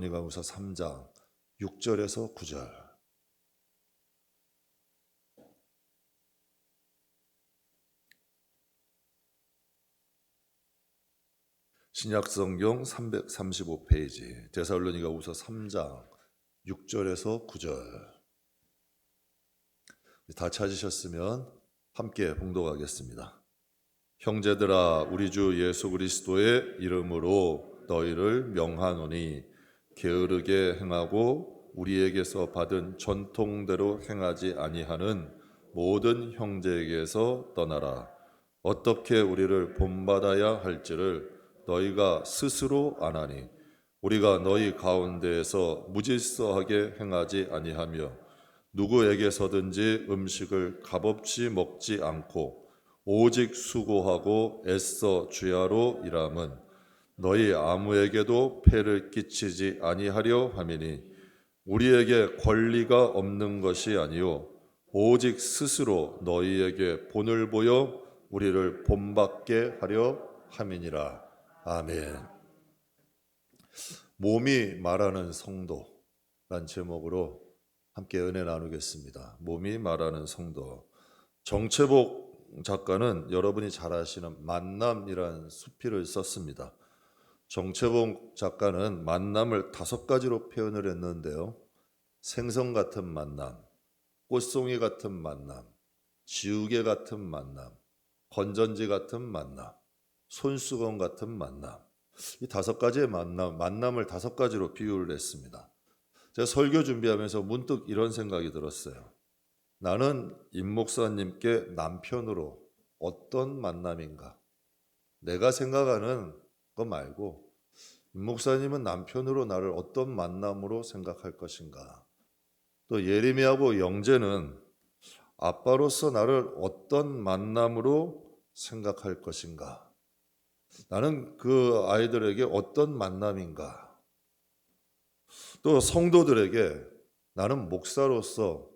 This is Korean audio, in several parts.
데살로니가후서 3장 6절에서 9절. 신약성경 335페이지 데살로니가후서 3장 6절에서 9절. 다 찾으셨으면 함께 봉독하겠습니다. 형제들아, 우리 주 예수 그리스도의 이름으로 너희를 명하노니 게으르게 행하고 우리에게서 받은 전통대로 행하지 아니하는 모든 형제에게서 떠나라. 어떻게 우리를 본받아야 할지를 너희가 스스로 아나니 우리가 너희 가운데에서 무질서하게 행하지 아니하며 누구에게서든지 음식을 값없이 먹지 않고 오직 수고하고 애써 주야로 일함은 너희 아무에게도 폐를 끼치지 아니하려 함이니 우리에게 권리가 없는 것이 아니요 오직 스스로 너희에게 본을 보여 우리를 본받게 하려 함이니라. 아멘. 몸이 말하는 성도란 제목으로 함께 은혜 나누겠습니다. 몸이 말하는 성도. 정채복 작가는 여러분이 잘 아시는 만남이란 수필을 썼습니다. 정채복 작가는 만남을 5가지로 표현을 했는데요. 생선 같은 만남, 꽃송이 같은 만남, 지우개 같은 만남, 건전지 같은 만남, 손수건 같은 만남. 이 5가지의 만남을 5가지로 비유를 했습니다. 제가 설교 준비하면서 문득 이런 생각이 들었어요. 나는 임 목사님께 남편으로 어떤 만남인가? 내가 생각하는 거 말고 임 목사님은 남편으로 나를 어떤 만남으로 생각할 것인가? 또 예림이하고 영재는 아빠로서 나를 어떤 만남으로 생각할 것인가? 나는 그 아이들에게 어떤 만남인가? 또 성도들에게 나는 목사로서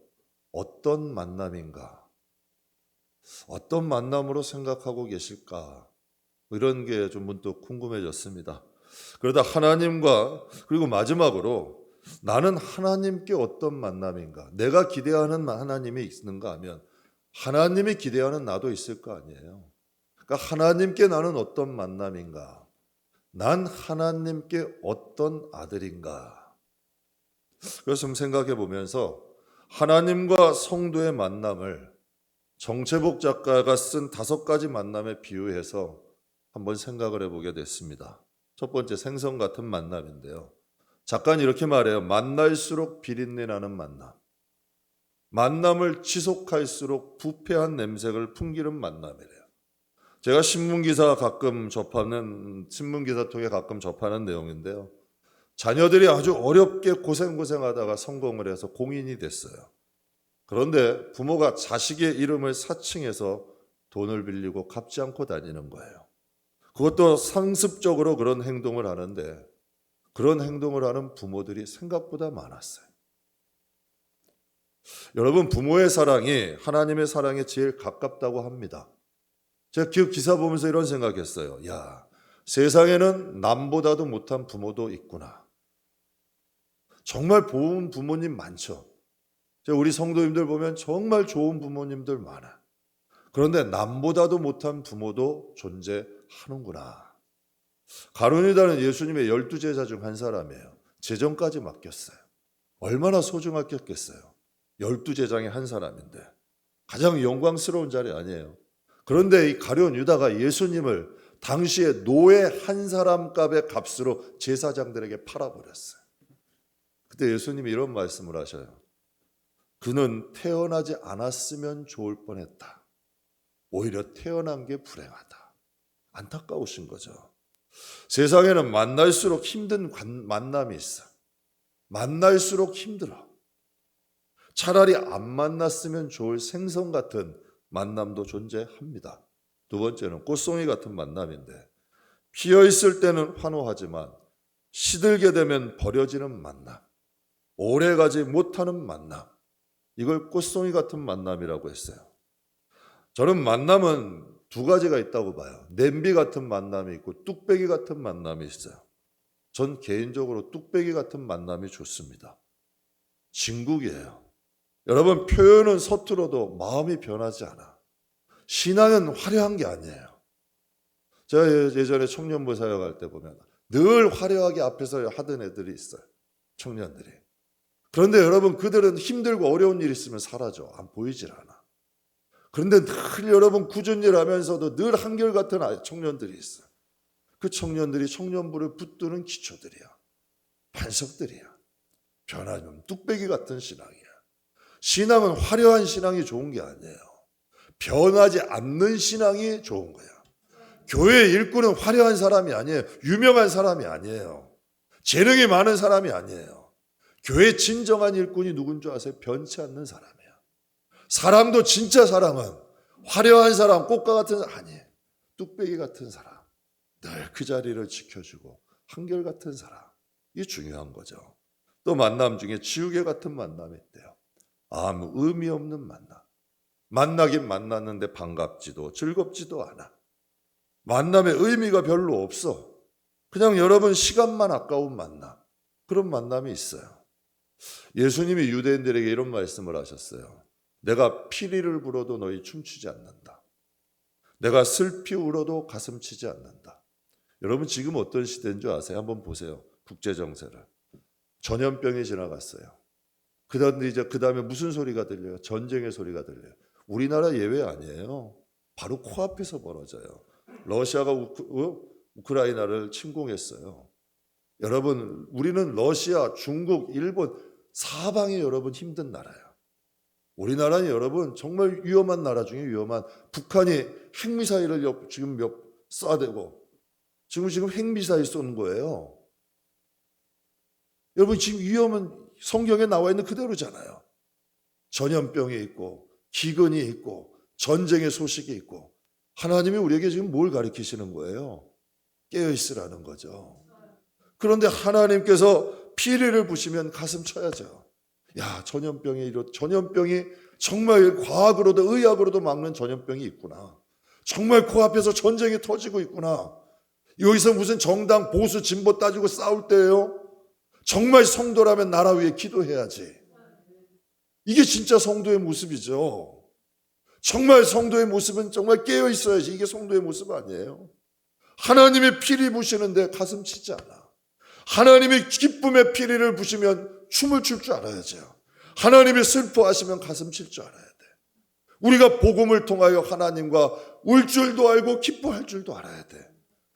어떤 만남인가? 어떤 만남으로 생각하고 계실까? 이런 게 좀 문득 궁금해졌습니다. 그러다 하나님과 그리고 마지막으로 나는 하나님께 어떤 만남인가? 내가 기대하는 하나님이 있는가 하면 하나님이 기대하는 나도 있을 거 아니에요. 그러니까 하나님께 나는 어떤 만남인가? 난 하나님께 어떤 아들인가? 그래서 좀 생각해 보면서 하나님과 성도의 만남을 정채복 작가가 쓴 5가지 만남에 비유해서 한번 생각을 해보게 됐습니다. 첫 번째, 생선 같은 만남인데요. 작가는 이렇게 말해요. 만날수록 비린내 나는 만남. 만남을 지속할수록 부패한 냄새를 풍기는 만남이래요. 제가 신문기사 통해 가끔 접하는 내용인데요. 자녀들이 아주 어렵게 고생하다가 성공을 해서 공인이 됐어요. 그런데 부모가 자식의 이름을 사칭해서 돈을 빌리고 갚지 않고 다니는 거예요. 그것도 상습적으로 그런 행동을 하는데 그런 행동을 하는 부모들이 생각보다 많았어요. 여러분, 부모의 사랑이 하나님의 사랑에 제일 가깝다고 합니다. 제가 기사 보면서 이런 생각했어요. 야, 세상에는 남보다도 못한 부모도 있구나. 정말 좋은 부모님 많죠. 우리 성도님들 보면 정말 좋은 부모님들 많아. 그런데 남보다도 못한 부모도 존재하는구나. 가룟유다는 예수님의 12제자 중 한 사람이에요. 재정까지 맡겼어요. 얼마나 소중했겠어요. 12제장의 한 사람인데 가장 영광스러운 자리 아니에요. 그런데 이 가룟 유다가 예수님을 당시에 노예 한 사람 값의 값으로 제사장들에게 팔아버렸어요. 그때 예수님이 이런 말씀을 하셔요. 그는 태어나지 않았으면 좋을 뻔했다. 오히려 태어난 게 불행하다. 안타까우신 거죠. 세상에는 만날수록 힘든 만남이 있어. 만날수록 힘들어. 차라리 안 만났으면 좋을 생선 같은 만남도 존재합니다. 2번째는 꽃송이 같은 만남인데 피어있을 때는 환호하지만 시들게 되면 버려지는 만남, 오래가지 못하는 만남, 이걸 꽃송이 같은 만남이라고 했어요. 저는 만남은 2가지가 있다고 봐요. 냄비 같은 만남이 있고 뚝배기 같은 만남이 있어요. 전 개인적으로 뚝배기 같은 만남이 좋습니다. 진국이에요. 여러분, 표현은 서툴어도 마음이 변하지 않아. 신앙은 화려한 게 아니에요. 제가 예전에 청년부 사역할 때 보면 늘 화려하게 앞에서 하던 애들이 있어요. 청년들이. 그런데 여러분, 그들은 힘들고 어려운 일 있으면 사라져. 안 보이질 않아. 그런데 늘 여러분 굳은 일 하면서도 늘 한결같은 청년들이 있어요. 그 청년들이 청년부를 붙드는 기초들이야. 반석들이야. 변하지 않는 뚝배기 같은 신앙이야. 신앙은 화려한 신앙이 좋은 게 아니에요. 변하지 않는 신앙이 좋은 거야. 교회 일꾼은 화려한 사람이 아니에요. 유명한 사람이 아니에요. 재능이 많은 사람이 아니에요. 교회 진정한 일꾼이 누군 줄 아세요? 변치 않는 사람이에요. 사랑도 진짜 사랑은 화려한 사람, 꽃과 같은 사람 아니에요. 뚝배기 같은 사람. 늘 그 자리를 지켜주고 한결같은 사람. 이게 중요한 거죠. 또 만남 중에 지우개 같은 만남이 있대요. 아무 의미 없는 만남. 만나긴 만났는데 반갑지도 즐겁지도 않아. 만남의 의미가 별로 없어. 그냥 여러분 시간만 아까운 만남. 그런 만남이 있어요. 예수님이 유대인들에게 이런 말씀을 하셨어요. 내가 피리를 불어도 너희 춤추지 않는다. 내가 슬피 울어도 가슴 치지 않는다. 여러분 지금 어떤 시대인 줄 아세요? 한번 보세요. 국제정세를. 전염병이 지나갔어요. 그 다음에 무슨 소리가 들려요? 전쟁의 소리가 들려요. 우리나라 예외 아니에요. 바로 코앞에서 벌어져요. 러시아가 우크라이나를 침공했어요. 여러분, 우리는 러시아, 중국, 일본 사방이 여러분 힘든 나라예요. 우리나라는 여러분 정말 위험한 나라 중에 위험한, 북한이 핵미사일을 지금 쏴대고 지금 핵미사일 쏘는 거예요. 여러분 지금 위험은 성경에 나와 있는 그대로잖아요. 전염병이 있고 기근이 있고 전쟁의 소식이 있고 하나님이 우리에게 지금 뭘 가르치시는 거예요? 깨어있으라는 거죠. 그런데 하나님께서 피리를 부시면 가슴 쳐야죠. 야, 전염병이 정말 과학으로도 의학으로도 막는 전염병이 있구나. 정말 코앞에서 전쟁이 터지고 있구나. 여기서 무슨 정당 보수 진보 따지고 싸울 때예요. 정말 성도라면 나라 위에 기도해야지. 이게 진짜 성도의 모습이죠. 정말 성도의 모습은 정말 깨어 있어야지. 이게 성도의 모습 아니에요. 하나님의 피리 부시는데 가슴 치지 않아. 하나님이 기쁨의 피리를 부시면 춤을 출 줄 알아야죠. 하나님이 슬퍼하시면 가슴 칠 줄 알아야 돼. 우리가 복음을 통하여 하나님과 울 줄도 알고 기뻐할 줄도 알아야 돼.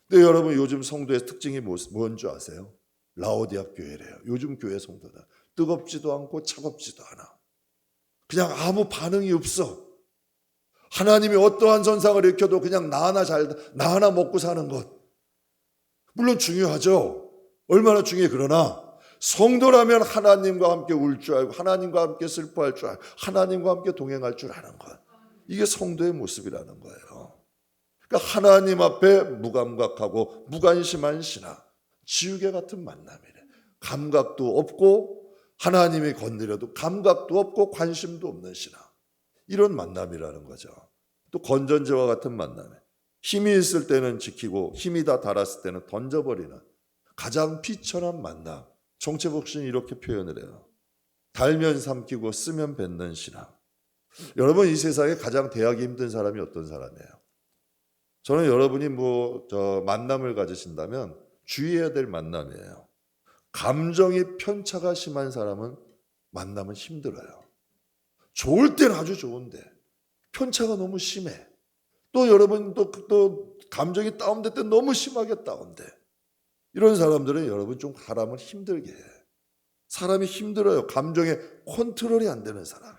근데 여러분 요즘 성도의 특징이 뭔지 아세요? 라오디아 교회래요. 요즘 교회 성도는 뜨겁지도 않고 차갑지도 않아. 그냥 아무 반응이 없어. 하나님이 어떠한 선상을 일으켜도 그냥 나 하나 먹고 사는 것. 물론 중요하죠. 얼마나 중요해. 그러나 성도라면 하나님과 함께 울 줄 알고 하나님과 함께 슬퍼할 줄 알고 하나님과 함께 동행할 줄 아는 것. 이게 성도의 모습이라는 거예요. 그러니까 하나님 앞에 무감각하고 무관심한 신앙. 지우개 같은 만남이래. 감각도 없고 하나님이 건드려도 감각도 없고 관심도 없는 신앙. 이런 만남이라는 거죠. 또 건전지와 같은 만남에 힘이 있을 때는 지키고 힘이 다 닳았을 때는 던져버리는 가장 비천한 만남. 정체복신이 이렇게 표현을 해요. 달면 삼키고 쓰면 뱉는 신앙. 여러분 이 세상에 가장 대하기 힘든 사람이 어떤 사람이에요? 저는 여러분이 만남을 가지신다면 주의해야 될 만남이에요. 감정이 편차가 심한 사람은 만나면 힘들어요. 좋을 때는 아주 좋은데 편차가 너무 심해. 또 여러분 또 감정이 다운될 때 너무 심하게 다운돼. 이런 사람들은 여러분 좀 사람을 힘들게 해. 사람이 힘들어요. 감정에 컨트롤이 안 되는 사람.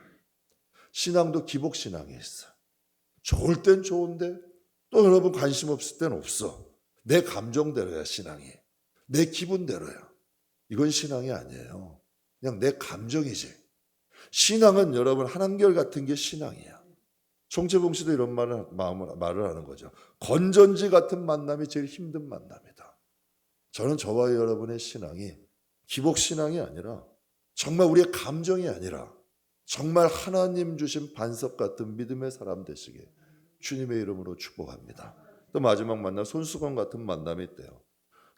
신앙도 기복신앙이 있어. 좋을 땐 좋은데 또 여러분 관심 없을 땐 없어. 내 감정대로야 신앙이. 내 기분대로야. 이건 신앙이 아니에요. 그냥 내 감정이지. 신앙은 여러분 한결같은 게 신앙이야. 정체봉 씨도 이런 말을 하는 거죠. 건전지 같은 만남이 제일 힘든 만남이다. 저는 저와 여러분의 신앙이 기복신앙이 아니라 정말 우리의 감정이 아니라 정말 하나님 주신 반석 같은 믿음의 사람 되시길 주님의 이름으로 축복합니다. 또 마지막 만남 손수건 같은 만남이 있대요.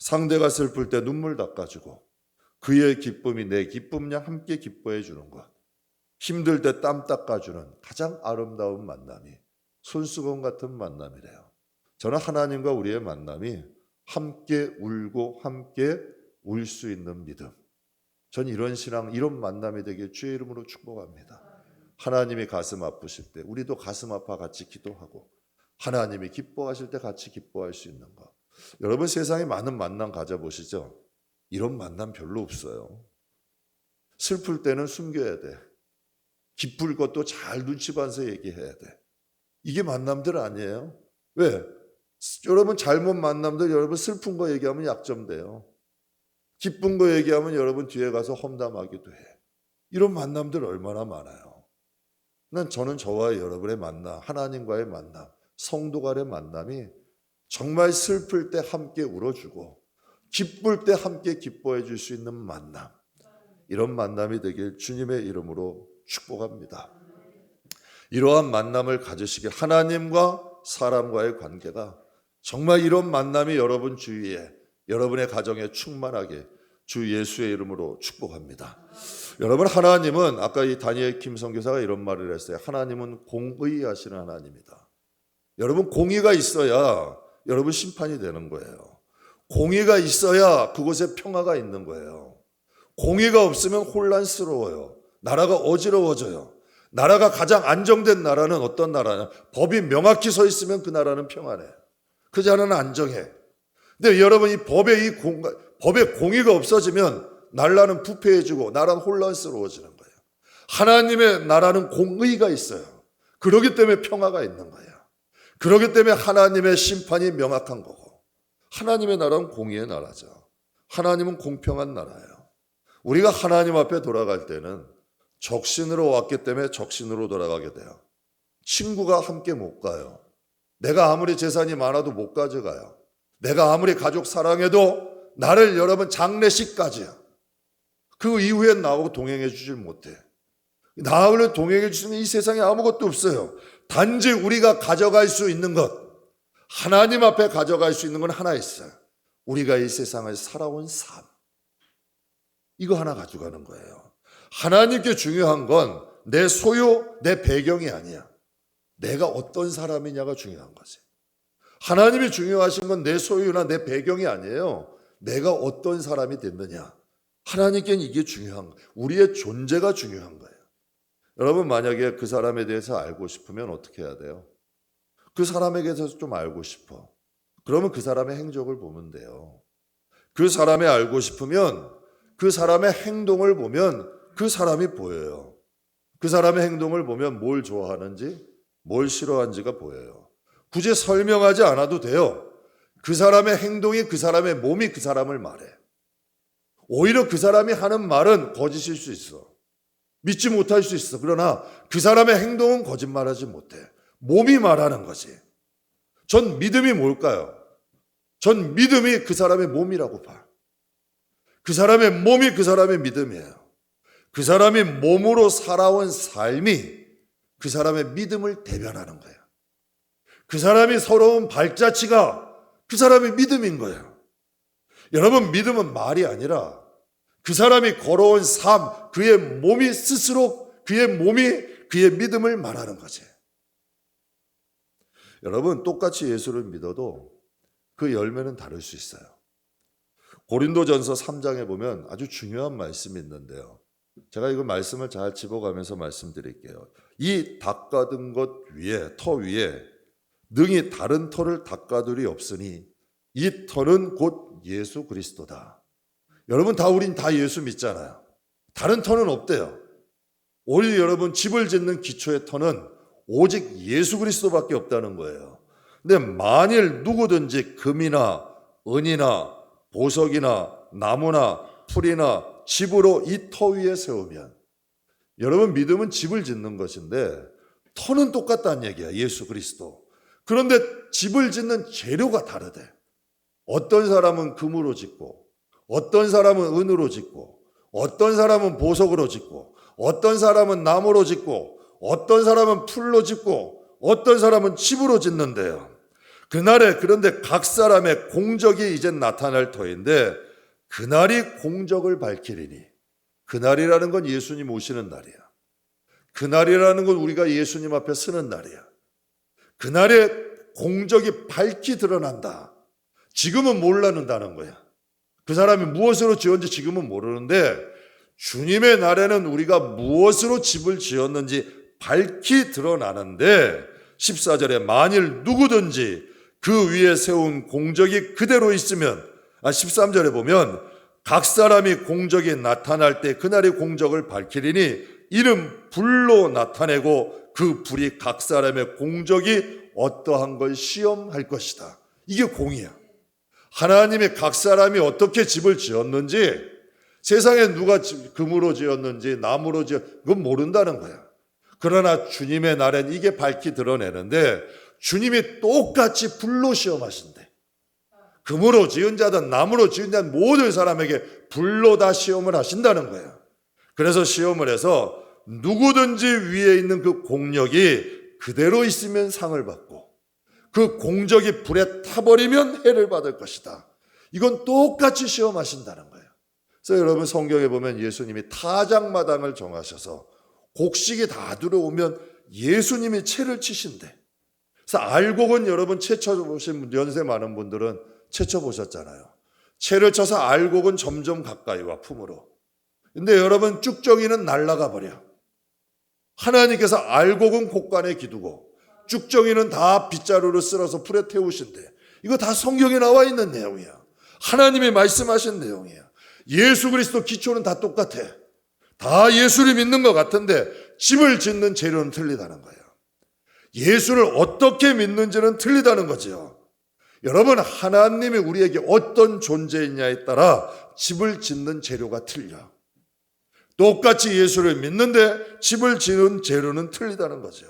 상대가 슬플 때 눈물 닦아주고 그의 기쁨이 내 기쁨이랑 함께 기뻐해 주는 것. 힘들 때 땀 닦아주는 가장 아름다운 만남이 손수건 같은 만남이래요. 저는 하나님과 우리의 만남이 함께 울고 함께 울 수 있는 믿음. 전 이런 신앙, 이런 만남이 되길 주의 이름으로 축복합니다. 하나님이 가슴 아프실 때 우리도 가슴 아파 같이 기도하고 하나님이 기뻐하실 때 같이 기뻐할 수 있는 것. 여러분 세상에 많은 만남 가져보시죠. 이런 만남 별로 없어요. 슬플 때는 숨겨야 돼. 기쁠 것도 잘 눈치 봐서 얘기해야 돼. 이게 만남들 아니에요? 왜? 여러분 잘못 만남들 여러분 슬픈 거 얘기하면 약점돼요. 기쁜 거 얘기하면 여러분 뒤에 가서 험담하기도 해. 이런 만남들 얼마나 많아요. 저는 저와 여러분의 만남, 하나님과의 만남, 성도 간의 만남이 정말 슬플 때 함께 울어주고 기쁠 때 함께 기뻐해 줄 수 있는 만남. 이런 만남이 되길 주님의 이름으로 축복합니다. 이러한 만남을 가지시길 하나님과 사람과의 관계가 정말 이런 만남이 여러분 주위에 여러분의 가정에 충만하게 주 예수의 이름으로 축복합니다. 여러분 하나님은 아까 이 다니엘 김 선교사가 이런 말을 했어요. 하나님은 공의하시는 하나님이다. 여러분 공의가 있어야 여러분 심판이 되는 거예요. 공의가 있어야 그곳에 평화가 있는 거예요. 공의가 없으면 혼란스러워요. 나라가 어지러워져요. 나라가 가장 안정된 나라는 어떤 나라냐? 법이 명확히 서 있으면 그 나라는 평안해. 그 나라는 안정해. 근데 여러분 이 법의 공의가 없어지면 나라는 부패해지고 나라는 혼란스러워지는 거예요. 하나님의 나라는 공의가 있어요. 그렇기 때문에 평화가 있는 거예요. 그렇기 때문에 하나님의 심판이 명확한 거고 하나님의 나라는 공의의 나라죠. 하나님은 공평한 나라예요. 우리가 하나님 앞에 돌아갈 때는 적신으로 왔기 때문에 적신으로 돌아가게 돼요. 친구가 함께 못 가요. 내가 아무리 재산이 많아도 못 가져가요. 내가 아무리 가족 사랑해도 나를 여러분 장례식까지야. 그 이후엔 나하고 동행해 주질 못해. 나하고 동행해 주시는 이 세상에 아무것도 없어요. 단지 우리가 가져갈 수 있는 것, 하나님 앞에 가져갈 수 있는 건 하나 있어요. 우리가 이 세상을 살아온 삶. 이거 하나 가져가는 거예요. 하나님께 중요한 건 내 소유, 내 배경이 아니야. 내가 어떤 사람이냐가 중요한 거지. 하나님이 중요하신 건 내 소유나 내 배경이 아니에요. 내가 어떤 사람이 됐느냐. 하나님께는 이게 중요한 거예요. 우리의 존재가 중요한 거예요. 여러분 만약에 그 사람에 대해서 알고 싶으면 어떻게 해야 돼요? 그 사람에 대해서 좀 알고 싶어. 그러면 그 사람의 행적을 보면 돼요. 그 사람이 알고 싶으면 그 사람의 행동을 보면 그 사람이 보여요. 그 사람의 행동을 보면 뭘 좋아하는지 뭘 싫어하는지가 보여요. 굳이 설명하지 않아도 돼요. 그 사람의 행동이 그 사람의 몸이 그 사람을 말해. 오히려 그 사람이 하는 말은 거짓일 수 있어. 믿지 못할 수 있어. 그러나 그 사람의 행동은 거짓말하지 못해. 몸이 말하는 거지. 전 믿음이 뭘까요? 전 믿음이 그 사람의 몸이라고 봐. 그 사람의 몸이 그 사람의 믿음이에요. 그 사람이 몸으로 살아온 삶이 그 사람의 믿음을 대변하는 거예요. 그 사람이 서러운 발자취가 그 사람의 믿음인 거예요. 여러분 믿음은 말이 아니라 그 사람이 걸어온 삶, 그의 몸이 스스로 그의 몸이 그의 믿음을 말하는 거지. 여러분 똑같이 예수를 믿어도 그 열매는 다를 수 있어요. 고린도전서 3장에 보면 아주 중요한 말씀이 있는데요. 제가 이거 말씀을 잘 집어가면서 말씀드릴게요. 이 닦아둔 것 위에, 터 위에 능히 다른 터를 닦아둘이 없으니 이 터는 곧 예수 그리스도다. 여러분 우린 다 예수 믿잖아요. 다른 터는 없대요. 오히려 여러분 집을 짓는 기초의 터는 오직 예수 그리스도밖에 없다는 거예요. 근데 만일 누구든지 금이나 은이나 보석이나 나무나 풀이나 집으로 이 터 위에 세우면 여러분 믿음은 집을 짓는 것인데 터는 똑같다는 얘기야. 예수 그리스도. 그런데 집을 짓는 재료가 다르대. 어떤 사람은 금으로 짓고 어떤 사람은 은으로 짓고 어떤 사람은 보석으로 짓고 어떤 사람은 나무로 짓고 어떤 사람은 풀로 짓고 어떤 사람은 집으로 짓는데요. 그날에 그런데 각 사람의 공적이 이제 나타날 터인데 그날이 공적을 밝히리니 그날이라는 건 예수님 오시는 날이야. 그날이라는 건 우리가 예수님 앞에 서는 날이야. 그날에 공적이 밝히 드러난다. 지금은 몰라는다는 거야. 그 사람이 무엇으로 지었는지 지금은 모르는데 주님의 날에는 우리가 무엇으로 집을 지었는지 밝히 드러나는데 14절에 만일 누구든지 그 위에 세운 공적이 그대로 있으면 13절에 보면 각 사람이 공적이 나타날 때 그날의 공적을 밝히리니 이는 불로 나타내고 그 불이 각 사람의 공적이 어떠한 걸 시험할 것이다. 이게 공이야. 하나님이 각 사람이 어떻게 집을 지었는지 세상에 누가 금으로 지었는지 나무로 그건 모른다는 거야. 그러나 주님의 날엔 이게 밝히 드러내는데 주님이 똑같이 불로 시험하신대. 금으로 지은 자든 나무로 지은 자든 모든 사람에게 불로 다 시험을 하신다는 거야. 그래서 시험을 해서 누구든지 위에 있는 그 공력이 그대로 있으면 상을 받고 그 공적이 불에 타버리면 해를 받을 것이다. 이건 똑같이 시험하신다는 거예요. 그래서 여러분 성경에 보면 예수님이 타작마당을 정하셔서 곡식이 다 들어오면 예수님이 채를 치신대. 그래서 알곡은 여러분 채 쳐보신 연세 많은 분들은 채 쳐보셨잖아요. 채를 쳐서 알곡은 점점 가까이 와 품으로. 근데 여러분 쭉정이는 날아가 버려. 하나님께서 알곡은 곡간에 기두고 쭉정이는 다 빗자루로 쓸어서 풀에 태우신대. 이거 다 성경에 나와 있는 내용이야. 하나님이 말씀하신 내용이야. 예수 그리스도 기초는 다 똑같아. 다 예수를 믿는 것 같은데 집을 짓는 재료는 틀리다는 거예요. 예수를 어떻게 믿는지는 틀리다는 거죠. 여러분 하나님이 우리에게 어떤 존재이냐에 따라 집을 짓는 재료가 틀려. 똑같이 예수를 믿는데 집을 짓는 재료는 틀리다는 거죠.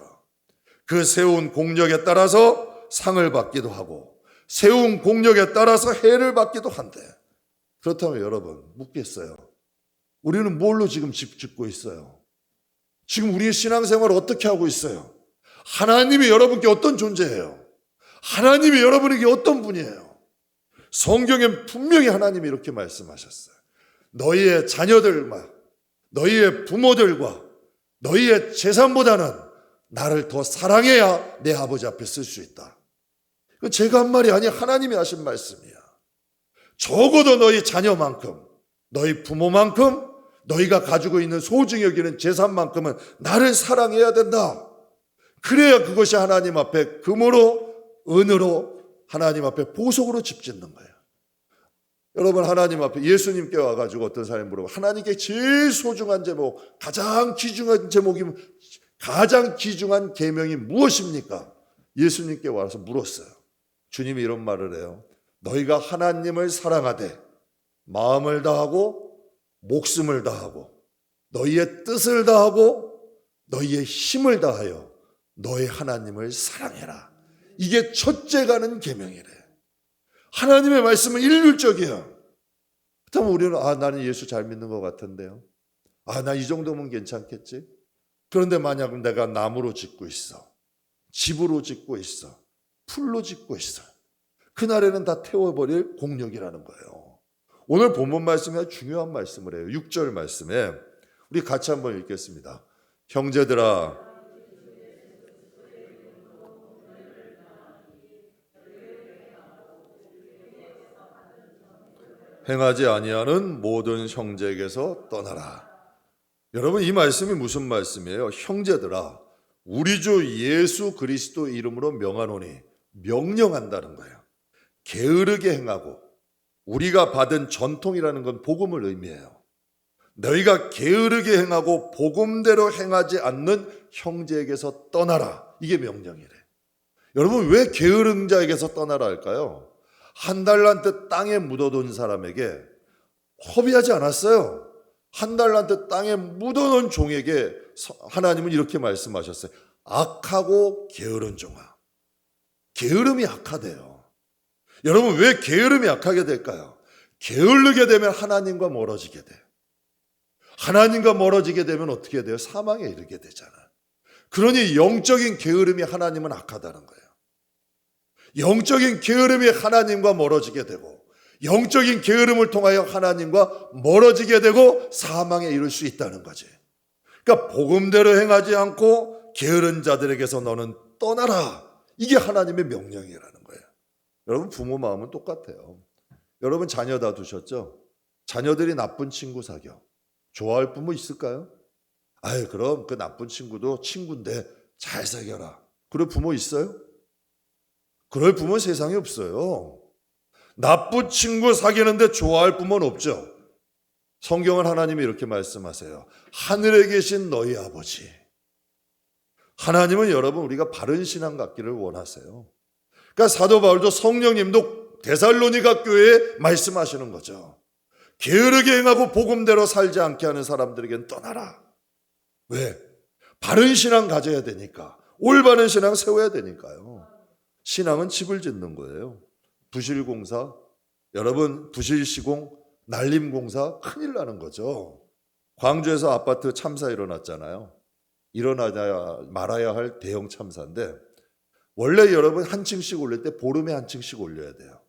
그 세운 공력에 따라서 상을 받기도 하고 세운 공력에 따라서 해를 받기도 한대. 그렇다면 여러분 묻겠어요. 우리는 뭘로 지금 집 짓고 있어요? 지금 우리의 신앙생활을 어떻게 하고 있어요? 하나님이 여러분께 어떤 존재예요? 하나님이 여러분에게 어떤 분이에요? 성경엔 분명히 하나님이 이렇게 말씀하셨어요. 너희의 자녀들과 너희의 부모들과 너희의 재산보다는 나를 더 사랑해야 내 아버지 앞에 쓸 수 있다. 제가 한 말이 아니야. 하나님이 하신 말씀이야. 적어도 너희 자녀만큼, 너희 부모만큼, 너희가 가지고 있는 소중히 여기는 재산만큼은 나를 사랑해야 된다. 그래야 그것이 하나님 앞에 금으로, 은으로, 하나님 앞에 보석으로 집 짓는 거예요. 여러분 하나님 앞에 예수님께 와가지고 어떤 사람이 물어봐. 하나님께 제일 소중한 제목, 가장 귀중한 제목이, 가장 귀중한 계명이 무엇입니까? 예수님께 와서 물었어요. 주님이 이런 말을 해요. 너희가 하나님을 사랑하되 마음을 다하고 목숨을 다하고 너희의 뜻을 다하고 너희의 힘을 다하여 너희 하나님을 사랑해라. 이게 첫째 가는 계명이래. 하나님의 말씀은 일률적이야. 그렇다면 우리는 나는 예수 잘 믿는 것 같은데요. 나 이 정도면 괜찮겠지. 그런데 만약 내가 나무로 짓고 있어, 집으로 짓고 있어, 풀로 짓고 있어, 그날에는 다 태워버릴 공력이라는 거예요. 오늘 본문 말씀이 아주 중요한 말씀을 해요. 6절 말씀에 우리 같이 한번 읽겠습니다. 형제들아 행하지 아니하는 모든 형제에게서 떠나라. 여러분 이 말씀이 무슨 말씀이에요? 형제들아 우리 주 예수 그리스도 이름으로 명하노니 명령한다는 거예요. 게으르게 행하고 우리가 받은 전통이라는 건 복음을 의미해요. 너희가 게으르게 행하고 복음대로 행하지 않는 형제에게서 떠나라. 이게 명령이래. 여러분 왜 게으른 자에게서 떠나라 할까요? 한 달란트 땅에 묻어둔 사람에게 허비하지 않았어요. 한 달란트 땅에 묻어놓은 종에게 하나님은 이렇게 말씀하셨어요. 악하고 게으른 종아. 게으름이 악하대요. 여러분 왜 게으름이 악하게 될까요? 게으르게 되면 하나님과 멀어지게 돼. 하나님과 멀어지게 되면 어떻게 돼요? 사망에 이르게 되잖아. 그러니 영적인 게으름이 하나님은 악하다는 거예요. 영적인 게으름이 하나님과 멀어지게 되고 영적인 게으름을 통하여 하나님과 멀어지게 되고 사망에 이를 수 있다는 거지. 그러니까 복음대로 행하지 않고 게으른 자들에게서 너는 떠나라. 이게 하나님의 명령이라는 거예요. 여러분 부모 마음은 똑같아요. 여러분 자녀 다 두셨죠? 자녀들이 나쁜 친구 사겨. 좋아할 부모 있을까요? 아유 그럼 그 나쁜 친구도 친구인데 잘 사겨라. 그럴 부모 있어요? 그럴 부모 세상에 없어요. 나쁜 친구 사귀는데 좋아할 부모는 없죠. 성경은 하나님이 이렇게 말씀하세요. 하늘에 계신 너희 아버지. 하나님은 여러분 우리가 바른 신앙 갖기를 원하세요. 그러니까 사도 바울도 성령님도 데살로니가 교회에 말씀하시는 거죠. 게으르게 행하고 복음대로 살지 않게 하는 사람들에게는 떠나라. 왜? 바른 신앙 가져야 되니까. 올바른 신앙 세워야 되니까요. 신앙은 집을 짓는 거예요. 부실공사, 여러분 부실시공, 날림공사 큰일 나는 거죠. 광주에서 아파트 참사 일어났잖아요. 일어나야 말아야 할 대형 참사인데 원래 여러분 한 층씩 올릴 때 보름에 한 층씩 올려야 돼요.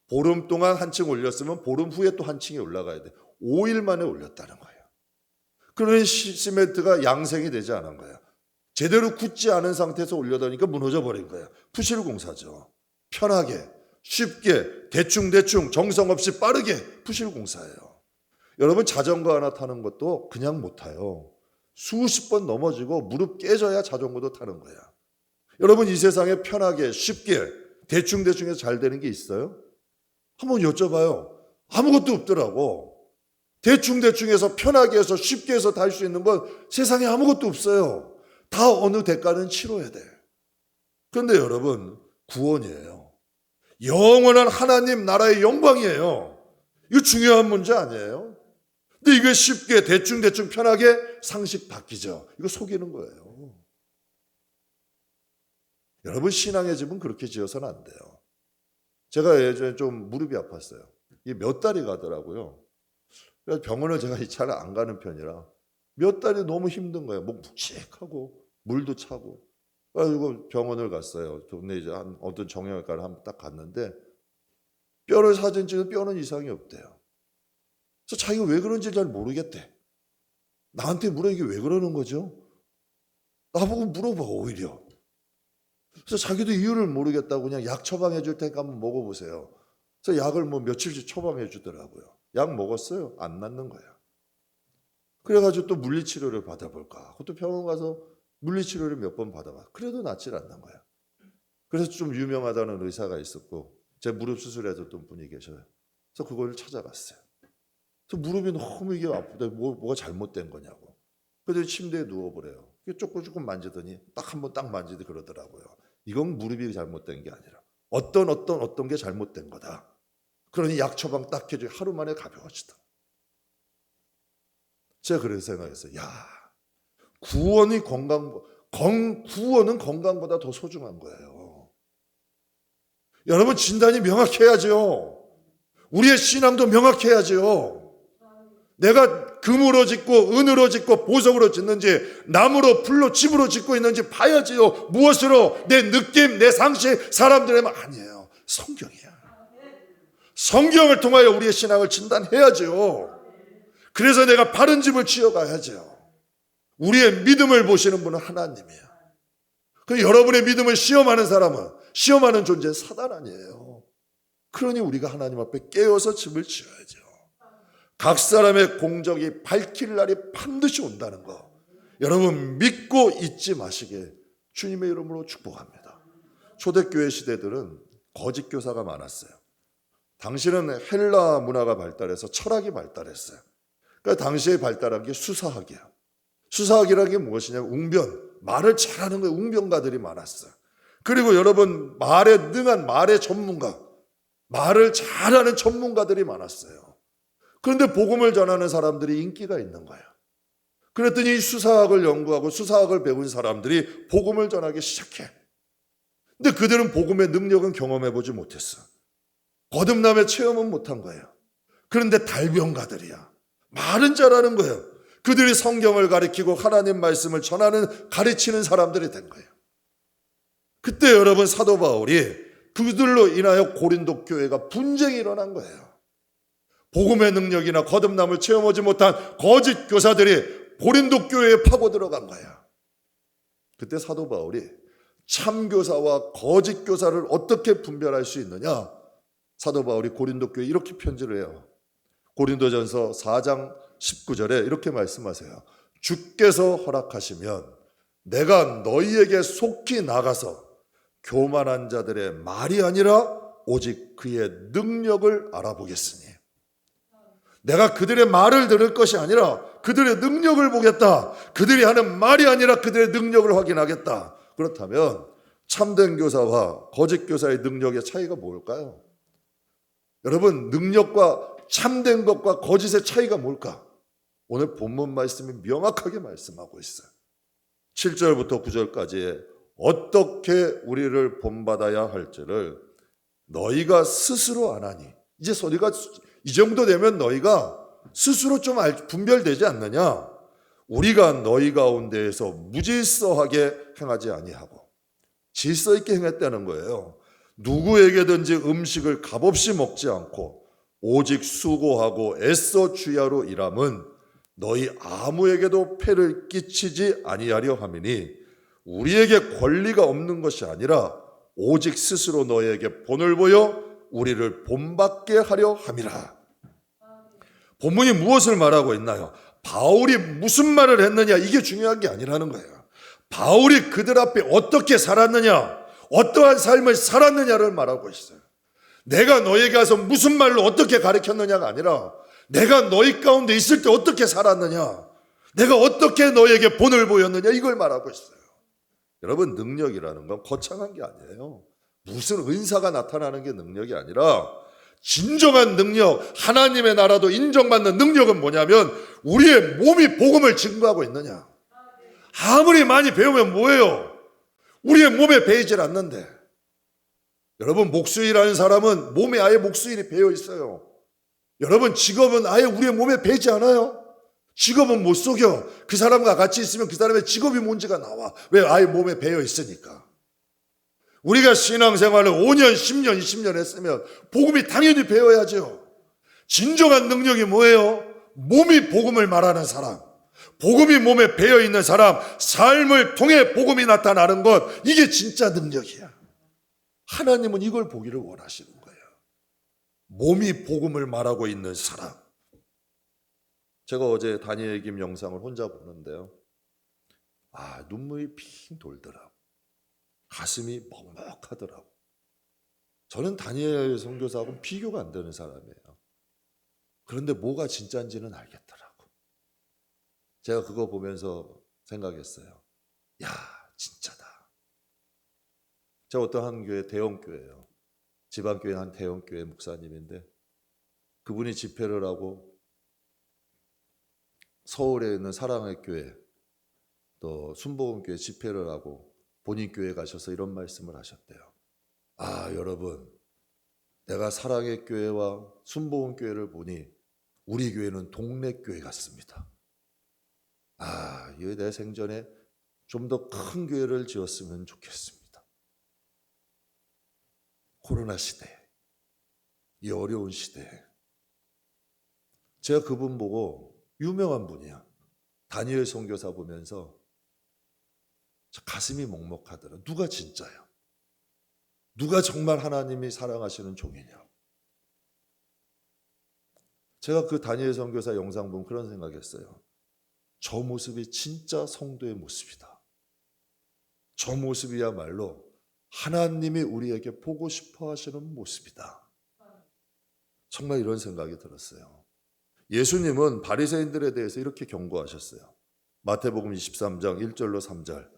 보름 동안 한 층 올렸으면 보름 후에 또 한 층이 올라가야 돼. 5일 만에 올렸다는 거예요. 그러니 시멘트가 양생이 되지 않은 거예요. 제대로 굳지 않은 상태에서 올려다니까 무너져 버린 거예요. 부실공사죠. 편하게, 쉽게, 대충 정성 없이 빠르게 부실공사예요. 여러분 자전거 하나 타는 것도 그냥 못 타요. 수십 번 넘어지고 무릎 깨져야 자전거도 타는 거야. 여러분 이 세상에 편하게, 쉽게, 대충해서 잘 되는 게 있어요? 한번 여쭤봐요. 아무것도 없더라고. 대충해서 편하게 해서 쉽게 해서 다 할 수 있는 건 세상에 아무것도 없어요. 다 어느 대가는 치러야 돼. 그런데 여러분 구원이에요. 영원한 하나님 나라의 영광이에요. 이거 중요한 문제 아니에요? 근데 이게 쉽게 대충 편하게 상식 바뀌죠. 이거 속이는 거예요. 여러분 신앙의 집은 그렇게 지어서는 안 돼요. 제가 예전에 좀 무릎이 아팠어요. 이게 몇 달이 가더라고요. 그래서 병원을 제가 잘 안 가는 편이라 몇 달이 너무 힘든 거예요. 목 묵직하고 물도 차고. 그래가지고 병원을 갔어요. 동네 이제 한 어떤 정형외과를 한번 딱 갔는데 뼈를 사진 찍어서 뼈는 이상이 없대요. 그래서 자기가 왜 그런지 잘 모르겠대. 나한테 물어 이게 왜 그러는 거죠? 나보고 물어봐 오히려. 그래서 자기도 이유를 모르겠다고 그냥 약 처방해 줄 테니까 한번 먹어보세요. 그래서 약을 뭐 며칠씩 처방해 주더라고요. 약 먹었어요. 안 낫는 거야. 그래가지고 또 물리치료를 받아볼까. 그것도 병원 가서 물리치료를 몇 번 받아봐. 그래도 낫질 않는 거야. 그래서 좀 유명하다는 의사가 있었고 제 무릎 수술해줬던 분이 계셔요. 그래서 그걸 찾아갔어요. 그래서 무릎이 너무 이게 아프다. 뭐가 잘못된 거냐고. 그래서 침대에 누워보래요. 조금 만지더니 딱 한 번 딱 만지더니 그러더라고요. 이건 무릎이 잘못된 게 아니라 어떤 게 잘못된 거다. 그러니 약 처방 딱 해주고 하루 만에 가벼워지다. 제가 그래서 생각했어요. 야, 구원은 건강보다 더 소중한 거예요. 여러분 진단이 명확해야죠. 우리의 신앙도 명확해야죠. 내가 금으로 짓고 은으로 짓고 보석으로 짓는지 나무로 풀로 집으로 짓고 있는지 봐야지요. 무엇으로? 내 느낌, 내 상식, 사람들의 말 아니에요. 성경이야. 성경을 통하여 우리의 신앙을 진단해야죠. 그래서 내가 바른 집을 지어가야죠. 우리의 믿음을 보시는 분은 하나님이에요. 그 여러분의 믿음을 시험하는 사람은 시험하는 존재는 사단 아니에요. 그러니 우리가 하나님 앞에 깨어서 집을 지어야죠. 각 사람의 공적이 밝힐 날이 반드시 온다는 거 여러분 믿고 잊지 마시게 주님의 이름으로 축복합니다. 초대교회 시대들은 거짓 교사가 많았어요. 당시는 헬라 문화가 발달해서 철학이 발달했어요. 그러니까 당시에 발달한 게 수사학이야. 수사학이라는 게 무엇이냐면 웅변, 말을 잘하는 거예요. 웅변가들이 많았어요. 그리고 여러분 말에 능한 말의 전문가, 말을 잘하는 전문가들이 많았어요. 그런데 복음을 전하는 사람들이 인기가 있는 거예요. 그랬더니 수사학을 연구하고 수사학을 배운 사람들이 복음을 전하기 시작해. 근데 그들은 복음의 능력은 경험해보지 못했어. 거듭남의 체험은 못한 거예요. 그런데 달변가들이야. 말은 잘하는 거예요. 그들이 성경을 가리키고 하나님 말씀을 전하는 가르치는 사람들이 된 거예요. 그때 여러분 사도 바울이 그들로 인하여 고린도 교회가 분쟁이 일어난 거예요. 복음의 능력이나 거듭남을 체험하지 못한 거짓 교사들이 고린도 교회에 파고 들어간 거예요. 그때 사도 바울이 참 교사와 거짓 교사를 어떻게 분별할 수 있느냐? 사도 바울이 고린도 교회에 이렇게 편지를 해요. 고린도전서 4장 19절에 이렇게 말씀하세요. 주께서 허락하시면 내가 너희에게 속히 나가서 교만한 자들의 말이 아니라 오직 그의 능력을 알아보겠으니, 내가 그들의 말을 들을 것이 아니라 그들의 능력을 보겠다. 그들이 하는 말이 아니라 그들의 능력을 확인하겠다. 그렇다면 참된 교사와 거짓 교사의 능력의 차이가 뭘까요? 여러분, 능력과 참된 것과 거짓의 차이가 뭘까? 오늘 본문 말씀이 명확하게 말씀하고 있어요. 7절부터 9절까지 어떻게 우리를 본받아야 할지를 너희가 스스로 안 하니, 이제 소리가 이 정도 되면 너희가 스스로 좀 분별되지 않느냐? 우리가 너희 가운데에서 무질서하게 행하지 아니하고 질서 있게 행했다는 거예요. 누구에게든지 음식을 값없이 먹지 않고 오직 수고하고 애써 주야로 일함은 너희 아무에게도 폐를 끼치지 아니하려 함이니 우리에게 권리가 없는 것이 아니라 오직 스스로 너희에게 본을 보여 우리를 본받게 하려 함이라. 본문이 무엇을 말하고 있나요? 바울이 무슨 말을 했느냐, 이게 중요한 게 아니라는 거예요. 바울이 그들 앞에 어떻게 살았느냐, 어떠한 삶을 살았느냐를 말하고 있어요. 내가 너에게 와서 무슨 말로 어떻게 가르쳤느냐가 아니라 내가 너희 가운데 있을 때 어떻게 살았느냐, 내가 어떻게 너에게 본을 보였느냐, 이걸 말하고 있어요. 여러분, 능력이라는 건 거창한 게 아니에요. 무슨 은사가 나타나는 게 능력이 아니라 진정한 능력, 하나님의 나라도 인정받는 능력은 뭐냐면 우리의 몸이 복음을 증거하고 있느냐. 아무리 많이 배우면 뭐예요? 우리의 몸에 배이질 않는데. 여러분, 목수일하는 사람은 몸에 아예 목수일이 배어 있어요. 여러분, 직업은 아예 우리의 몸에 배이지 않아요. 직업은 못 속여. 그 사람과 같이 있으면 그 사람의 직업이 뭔지가 나와. 왜? 아예 몸에 배어 있으니까. 우리가 신앙생활을 5년, 10년, 20년 했으면 복음이 당연히 배워야죠. 진정한 능력이 뭐예요? 몸이 복음을 말하는 사람, 복음이 몸에 배어 있는 사람, 삶을 통해 복음이 나타나는 것, 이게 진짜 능력이야. 하나님은 이걸 보기를 원하시는 거예요. 몸이 복음을 말하고 있는 사람. 제가 어제 다니엘 김 영상을 혼자 보는데요, 눈물이 핑 돌더라고. 가슴이 먹먹하더라고. 저는 다니엘 선교사하고는 비교가 안 되는 사람이에요. 그런데 뭐가 진짜인지는 알겠더라고. 제가 그거 보면서 생각했어요. 야, 진짜다. 제가 어떤 한 교회, 대형교회예요. 지방교회 한 대형교회 목사님인데 그분이 집회를 하고 서울에 있는 사랑의 교회, 또 순복음교회 집회를 하고 본인 교회에 가셔서 이런 말씀을 하셨대요. 여러분, 내가 사랑의 교회와 순복음교회를 보니 우리 교회는 동네 교회 같습니다. 내 생전에 좀 더 큰 교회를 지었으면 좋겠습니다. 코로나 시대, 이 어려운 시대에 제가 그분 보고, 유명한 분이야, 다니엘 선교사 보면서 가슴이 먹먹하더라. 누가 진짜야? 누가 정말 하나님이 사랑하시는 종이냐? 제가 그 다니엘 선교사 영상 보면 그런 생각했어요. 저 모습이 진짜 성도의 모습이다. 저 모습이야말로 하나님이 우리에게 보고 싶어 하시는 모습이다. 정말 이런 생각이 들었어요. 예수님은 바리새인들에 대해서 이렇게 경고하셨어요. 마태복음 23장 1절로 3절.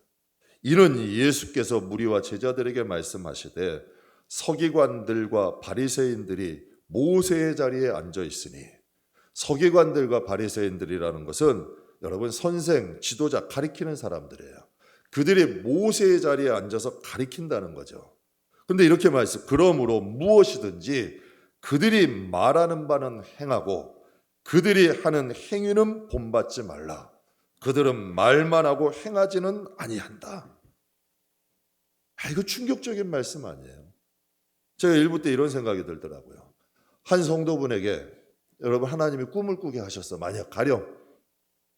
이는 예수께서 무리와 제자들에게 말씀하시되 서기관들과 바리새인들이 모세의 자리에 앉아 있으니, 서기관들과 바리새인들이라는 것은 여러분 선생, 지도자, 가리키는 사람들이에요. 그들이 모세의 자리에 앉아서 가리킨다는 거죠. 그런데 이렇게 말씀, 그러므로 무엇이든지 그들이 말하는 바는 행하고 그들이 하는 행위는 본받지 말라. 그들은 말만 하고 행하지는 아니한다. 이거 충격적인 말씀 아니에요. 제가 일부 때 이런 생각이 들더라고요. 한 성도분에게 여러분 하나님이 꿈을 꾸게 하셨어. 만약 가령.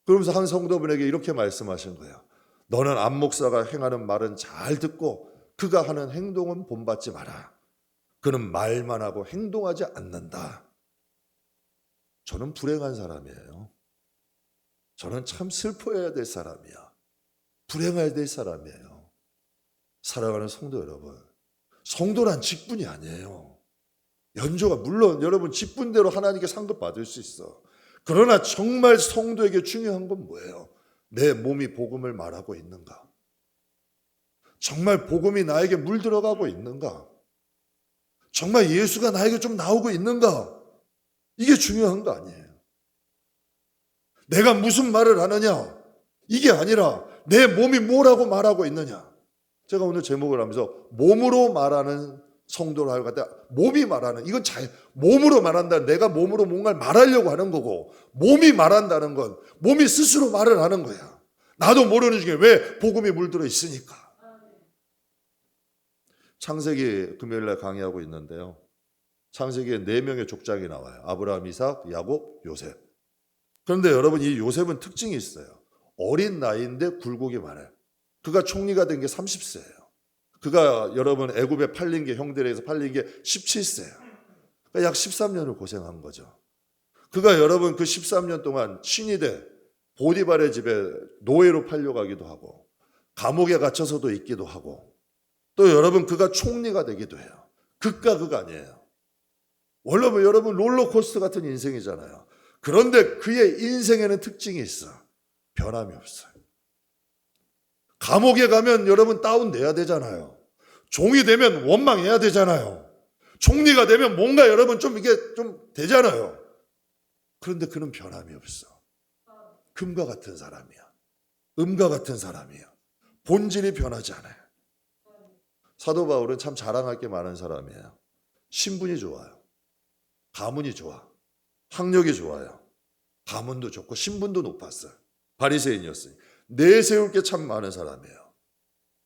그러면서 한 성도분에게 이렇게 말씀하신 거예요. 너는 안 목사가 행하는 말은 잘 듣고 그가 하는 행동은 본받지 마라. 그는 말만 하고 행동하지 않는다. 저는 불행한 사람이에요. 저는 참 슬퍼해야 될 사람이야. 불행해야 될 사람이에요. 사랑하는 성도 여러분, 성도란 직분이 아니에요. 연조가 물론 여러분 직분대로 하나님께 상급 받을 수 있어. 그러나 정말 성도에게 중요한 건 뭐예요? 내 몸이 복음을 말하고 있는가? 정말 복음이 나에게 물들어가고 있는가? 정말 예수가 나에게 좀 나오고 있는가? 이게 중요한 거 아니에요. 내가 무슨 말을 하느냐? 이게 아니라 내 몸이 뭐라고 말하고 있느냐? 제가 오늘 제목을 하면서 몸으로 말하는 성도를 하고 갔다 몸이 말하는 이건 몸으로 말한다. 내가 몸으로 뭔가를 말하려고 하는 거고 몸이 말한다는 건 몸이 스스로 말을 하는 거야. 나도 모르는 중에 왜 복음이 물들어 있으니까. 창세기 금요일날 강의하고 있는데요. 창세기에 4명의 족장이 나와요. 아브라함, 이삭, 야곱, 요셉. 그런데 여러분 이 요셉은 특징이 있어요. 어린 나이인데 굴곡이 많아요. 그가 총리가 된 게 30세예요. 그가 여러분 애굽에 팔린 게 형들에 의해서 팔린 게 17세예요. 그러니까 약 13년을 고생한 거죠. 그가 여러분 그 13년 동안 친위대 보디발의 집에 노예로 팔려가기도 하고 감옥에 갇혀서도 있기도 하고 또 여러분 그가 총리가 되기도 해요. 극과 극 아니에요. 원래 여러분 롤러코스터 같은 인생이잖아요. 그런데 그의 인생에는 특징이 있어. 변함이 없어요. 감옥에 가면 여러분 다운돼야 되잖아요. 종이 되면 원망해야 되잖아요. 총리가 되면 뭔가 여러분 좀 이게 좀 되잖아요. 그런데 그는 변함이 없어. 금과 같은 사람이야. 음과 같은 사람이야. 본질이 변하지 않아요. 사도 바울은 참 자랑할 게 많은 사람이에요. 신분이 좋아요. 가문이 좋아. 학력이 좋아요. 가문도 좋고 신분도 높았어요. 바리새인이었어요. 내세울 게 참 많은 사람이에요.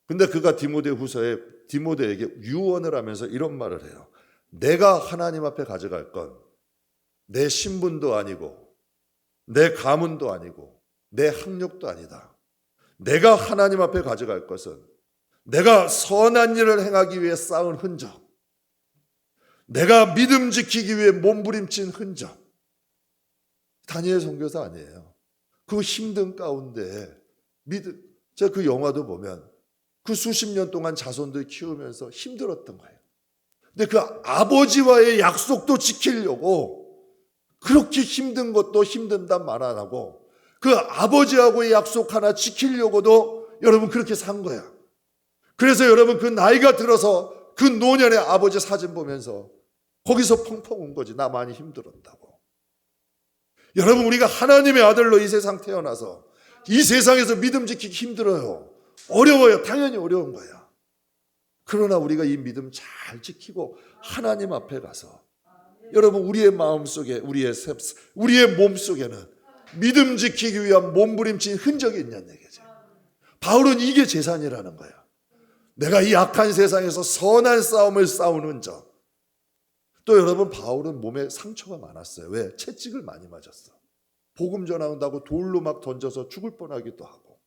근데 그가 디모데에게 유언을 하면서 이런 말을 해요. 내가 하나님 앞에 가져갈 건 내 신분도 아니고 내 가문도 아니고 내 학력도 아니다. 내가 하나님 앞에 가져갈 것은 내가 선한 일을 행하기 위해 쌓은 흔적, 내가 믿음 지키기 위해 몸부림친 흔적. 다니엘 선교사 아니에요. 그 힘든 가운데 제가 그 영화도 보면 그 수십 년 동안 자손들 키우면서 힘들었던 거예요. 근데 그 아버지와의 약속도 지키려고 그렇게 힘든 것도 힘든단 말 안 하고 그 아버지하고의 약속 하나 지키려고도 여러분 그렇게 산 거야. 그래서 여러분 그 나이가 들어서 그 노년의 아버지 사진 보면서 거기서 펑펑 운 거지. 나 많이 힘들었다고. 여러분 우리가 하나님의 아들로 이 세상 태어나서 이 세상에서 믿음 지키기 힘들어요. 어려워요. 당연히 어려운 거야. 그러나 우리가 이 믿음 잘 지키고 하나님 앞에 가서 여러분 우리의 마음속에 우리의 몸속에는 믿음 지키기 위한 몸부림친 흔적이 있냐는 얘기죠. 바울은 이게 재산이라는 거야. 내가 이 악한 세상에서 선한 싸움을 싸우는 흔적. 또 여러분 바울은 몸에 상처가 많았어요. 왜? 채찍을 많이 맞았어. 복음 전한다고 돌로 막 던져서 죽을 뻔하기도 하고.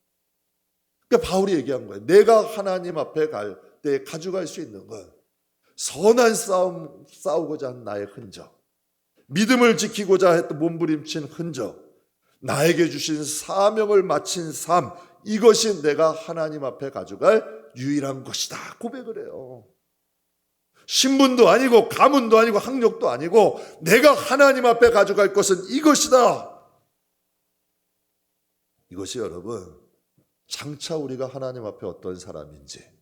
그러니까 바울이 얘기한 거예요. 내가 하나님 앞에 갈 때 가져갈 수 있는 건 선한 싸움 싸우고자 한 나의 흔적, 믿음을 지키고자 했던 몸부림친 흔적, 나에게 주신 사명을 마친 삶, 이것이 내가 하나님 앞에 가져갈 유일한 것이다 고백을 해요. 신분도 아니고 가문도 아니고 학력도 아니고 내가 하나님 앞에 가져갈 것은 이것이다. 이것이 여러분 장차 우리가 하나님 앞에 어떤 사람인지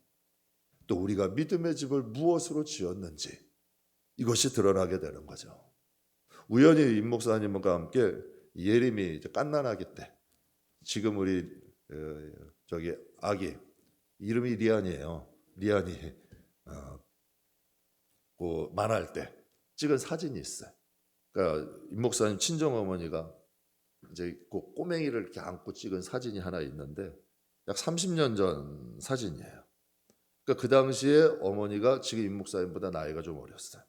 또 우리가 믿음의 집을 무엇으로 지었는지 이것이 드러나게 되는 거죠. 우연히 임 목사님과 함께 예림이 이제 갓난아기 때 지금 우리 저기 아기 이름이 리안이에요. 리안이 그 만날 때 찍은 사진이 있어요. 그러니까 임 목사님 친정 어머니가 이제 그 꼬맹이를 이렇게 안고 찍은 사진이 하나 있는데 약 30년 전 사진이에요. 그러니까 그 당시에 어머니가 지금 임 목사님보다 나이가 좀 어렸어요.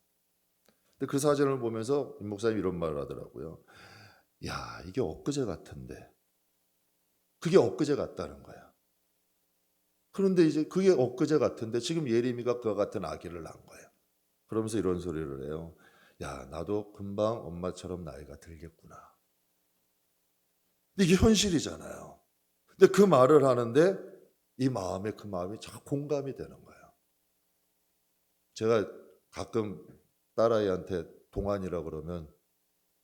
근데 그 사진을 보면서 임 목사님이 이런 말을 하더라고요. 야, 이게 엊그제 같은데. 그게 엊그제 같다는 거야. 그런데 이제 그게 엊그제 같은데 지금 예림이가 그와 같은 아기를 낳은 거예요. 그러면서 이런 소리를 해요. 야, 나도 금방 엄마처럼 나이가 들겠구나. 근데 이게 현실이잖아요. 근데 그 말을 하는데 이 마음에 그 마음이 참 공감이 되는 거예요. 제가 가끔 딸아이한테 동안이라 그러면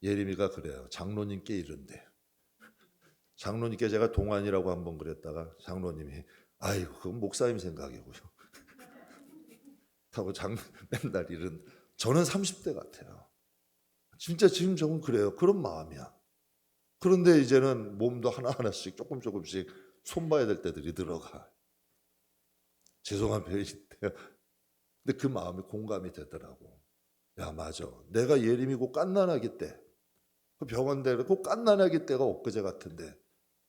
예림이가 그래요. 장로님께 이른대. 장로님께 제가 동안이라고 한번 그랬다가 장로님이 아이고 그건 목사님 생각이고요. 하고 맨날 이런 저는 30대 같아요. 진짜 지금 저는 그래요. 그런 마음이야. 그런데 이제는 몸도 하나하나씩 조금씩 손봐야 될 때들이 들어가. 죄송한 표현인데요. 근데 그 마음이 공감이 되더라고. 야, 맞아. 내가 예림이고 갓난아기 때, 그 병원 데리고 갓난아기 때가 엊그제 같은데,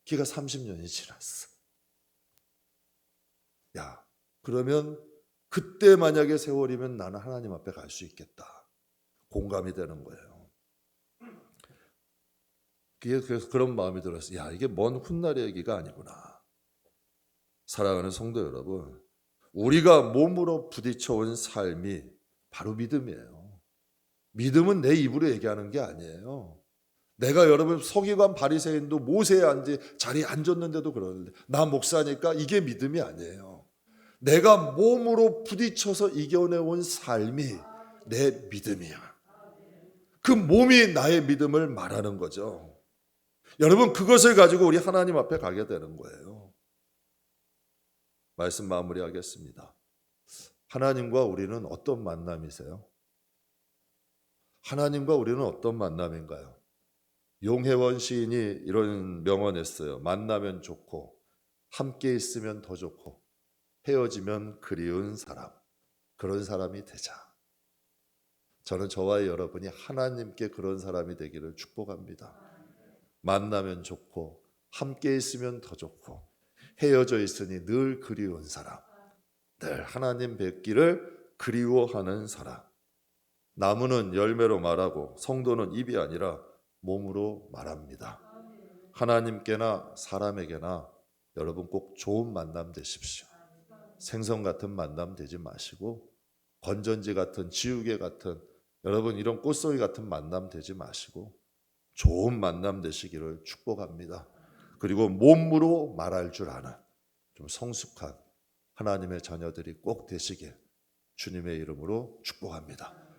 기가 30년이 지났어. 야, 그러면 그때 만약에 세월이면 나는 하나님 앞에 갈 수 있겠다. 공감이 되는 거예요. 그래서 그런 마음이 들었어요. 야, 이게 먼 훗날의 얘기가 아니구나. 사랑하는 성도 여러분, 우리가 몸으로 부딪혀온 삶이 바로 믿음이에요. 믿음은 내 입으로 얘기하는 게 아니에요. 내가 여러분 서기관 바리새인도 모세에 자리에 앉았는데도 그러는데 나 목사니까 이게 믿음이 아니에요. 내가 몸으로 부딪혀서 이겨내온 삶이 내 믿음이야. 그 몸이 나의 믿음을 말하는 거죠. 여러분 그것을 가지고 우리 하나님 앞에 가게 되는 거예요. 말씀 마무리하겠습니다. 하나님과 우리는 어떤 만남이세요? 하나님과 우리는 어떤 만남인가요? 용혜원 시인이 이런 명언했어요. 만나면 좋고 함께 있으면 더 좋고 헤어지면 그리운 사람, 그런 사람이 되자. 저는 저와 여러분이 하나님께 그런 사람이 되기를 축복합니다. 만나면 좋고 함께 있으면 더 좋고 헤어져 있으니 늘 그리운 사람, 늘 하나님 뵙기를 그리워하는 사람. 나무는 열매로 말하고 성도는 입이 아니라 몸으로 말합니다. 하나님께나 사람에게나 여러분 꼭 좋은 만남 되십시오. 생선 같은 만남 되지 마시고 건전지 같은 지우개 같은 여러분 이런 꽃송이 같은 만남 되지 마시고 좋은 만남 되시기를 축복합니다. 그리고 몸으로 말할 줄 아는 좀 성숙한 하나님의 자녀들이 꼭 되시길 주님의 이름으로 축복합니다.